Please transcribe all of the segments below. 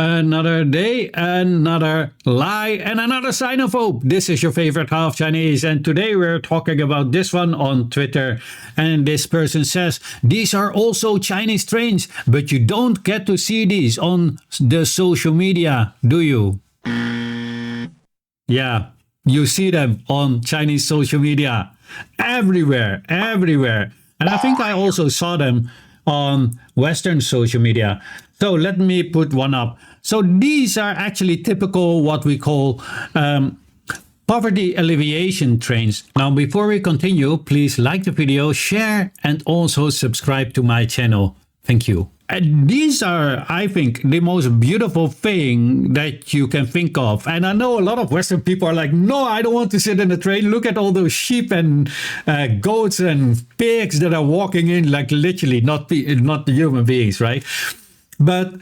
Another day, another lie, and another sign of hope. This is your favorite half Chinese, and today we're talking about this one on Twitter. And this person says, these are also Chinese trains, but you don't get to see these on the social media, do you? Yeah, you see them on Chinese social media. Everywhere, everywhere. And I think I also saw them on Western social media. So let me put one up. So these are actually typical what we call poverty alleviation trains. Now, before we continue, please like the video, share, and also subscribe to my channel. Thank you. And these are, I think, the most beautiful thing that you can think of. And I know a lot of Western people are like, no, I don't want to sit in a train. Look at all those sheep and goats and pigs that are walking in, like literally, not the human beings, right? But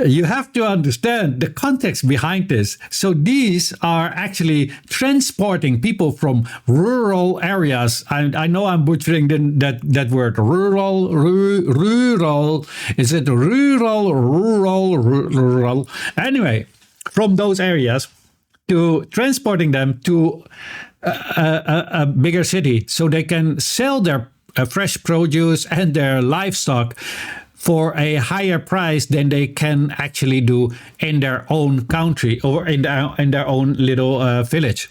you have to understand the context behind this. So these are actually transporting people from rural areas. I know I'm butchering that word. Rural. Is it rural? Anyway, from those areas to transporting them to a bigger city so they can sell their fresh produce and their livestock for a higher price than they can actually do in their own country or in their own little village.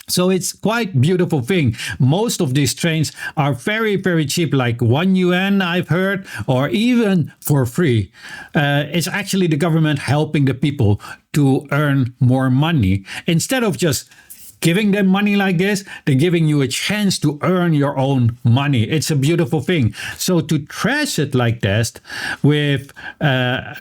So it's quite beautiful thing. Most of these trains are very, very cheap, like 1 yuan I've heard, or even for free. It's actually the government helping the people to earn more money. Instead of just giving them money like this, they're giving you a chance to earn your own money. It's a beautiful thing. So to trash it like this with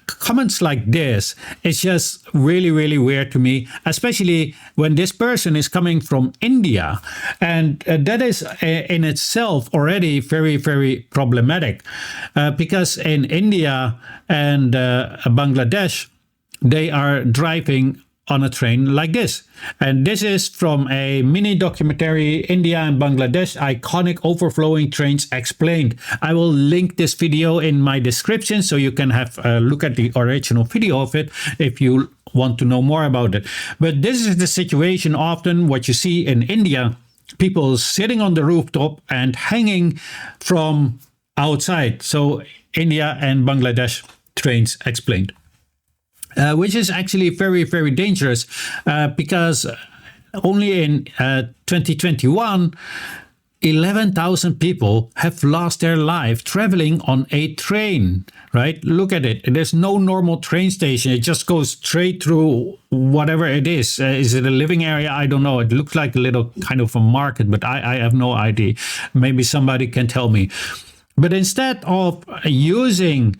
comments like this, it's just really, really weird to me, especially when this person is coming from India. And that is in itself already very, very problematic because in India and Bangladesh, they are driving on a train like this. And this is from a mini documentary, India and Bangladesh, iconic overflowing trains explained. I will link this video in my description so you can have a look at the original video of it if you want to know more about it. But this is the situation often what you see in India, people sitting on the rooftop and hanging from outside. So India and Bangladesh trains explained. Which is actually very, very dangerous because only in 2021, 11,000 people have lost their life traveling on a train, right? Look at it. There's no normal train station. It just goes straight through whatever it is. Is it a living area? I don't know. It looks like a little kind of a market, but I have no idea. Maybe somebody can tell me. But instead of using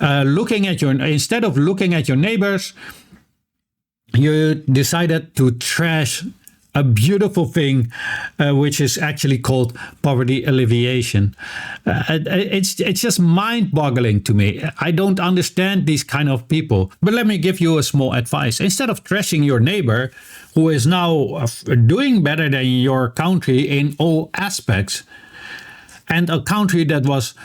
instead of looking at your neighbors, you decided to trash a beautiful thing, which is actually called poverty alleviation. It's just mind-boggling to me. I don't understand these kind of people. But let me give you a small advice. Instead of trashing your neighbor, who is now doing better than your country in all aspects, and a country that was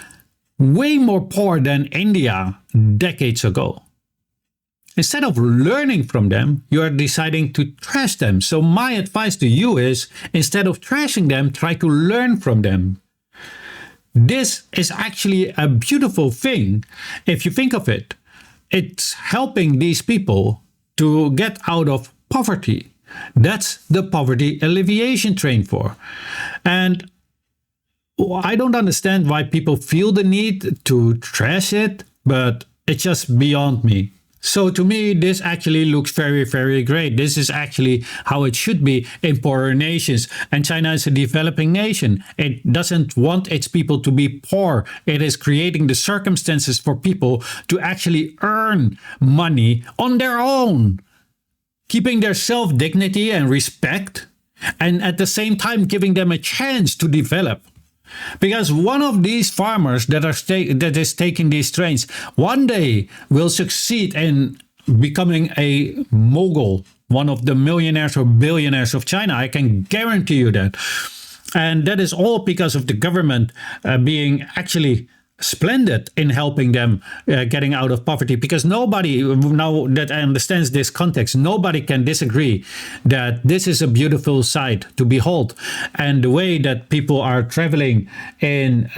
way more poor than India decades ago. Instead of learning from them, you are deciding to trash them. So my advice to you is, instead of trashing them, try to learn from them. This is actually a beautiful thing. If you think of it, it's helping these people to get out of poverty. That's the poverty alleviation train for. And I don't understand why people feel the need to trash it, but it's just beyond me. So to me, this actually looks very, very great. This is actually how it should be in poorer nations. And China is a developing nation. It doesn't want its people to be poor. It is creating the circumstances for people to actually earn money on their own, keeping their self-dignity and respect, and at the same time giving them a chance to develop. Because one of these farmers that is taking these trains one day will succeed in becoming a mogul, one of the millionaires or billionaires of China. I can guarantee you that. And that is all because of the government being actually splendid in helping them getting out of poverty, because nobody, now that understands this context, nobody can disagree that this is a beautiful sight to behold. And the way that people are traveling in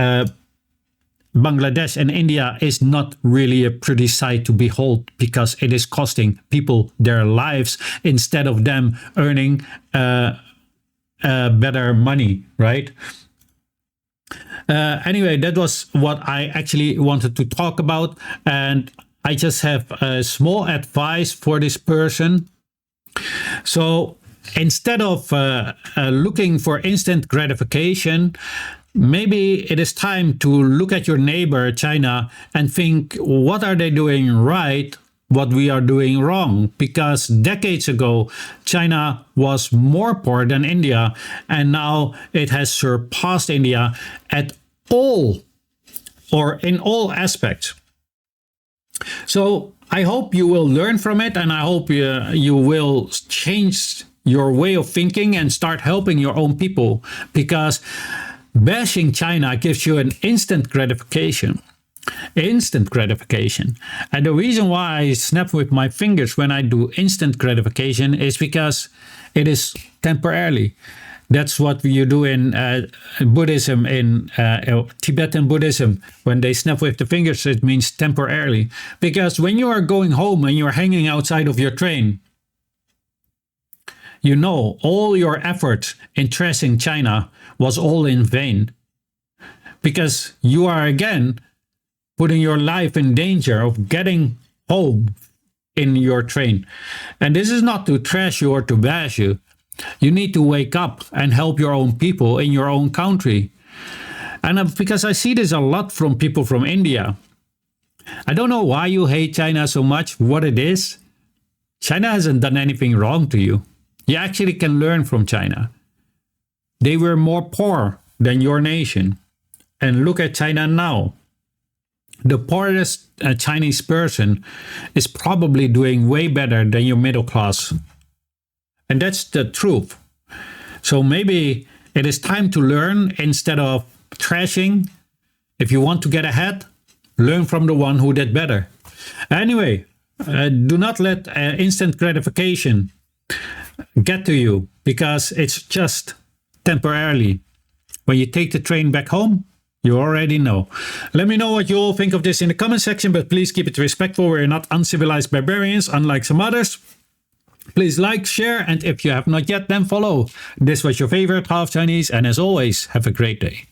Bangladesh and India is not really a pretty sight to behold, because it is costing people their lives instead of them earning better money, right? Anyway, that was what I actually wanted to talk about, and I just have a small advice for this person. So instead of looking for instant gratification, maybe it is time to look at your neighbor, China, and think, what are they doing right, what we are doing wrong? Because decades ago, China was more poor than India, and now it has surpassed India at all, or in all aspects. So I hope you will learn from it, and I hope you will change your way of thinking and start helping your own people, because bashing China gives you an instant gratification. Instant gratification. And the reason why I snap with my fingers when I do instant gratification is because it is temporarily. That's what you do in Buddhism, in Tibetan Buddhism. When they snap with the fingers, it means temporarily. Because when you are going home and you're hanging outside of your train, you know all your effort in trashing China was all in vain. Because you are again putting your life in danger of getting home in your train. And this is not to trash you or to bash you. You need to wake up and help your own people in your own country. And because I see this a lot from people from India. I don't know why you hate China so much, what it is. China hasn't done anything wrong to you. You actually can learn from China. They were more poor than your nation. And look at China now. The poorest Chinese person is probably doing way better than your middle class. And that's the truth. So maybe it is time to learn instead of trashing. If you want to get ahead, learn from the one who did better. Anyway, do not let instant gratification get to you, because it's just temporarily. When you take the train back home, you already know. Let me know what you all think of this in the comment section, but please keep it respectful. We're not uncivilized barbarians, unlike some others. Please like, share, and if you have not yet, then follow. This was your favorite Half Chinese, and as always, have a great day.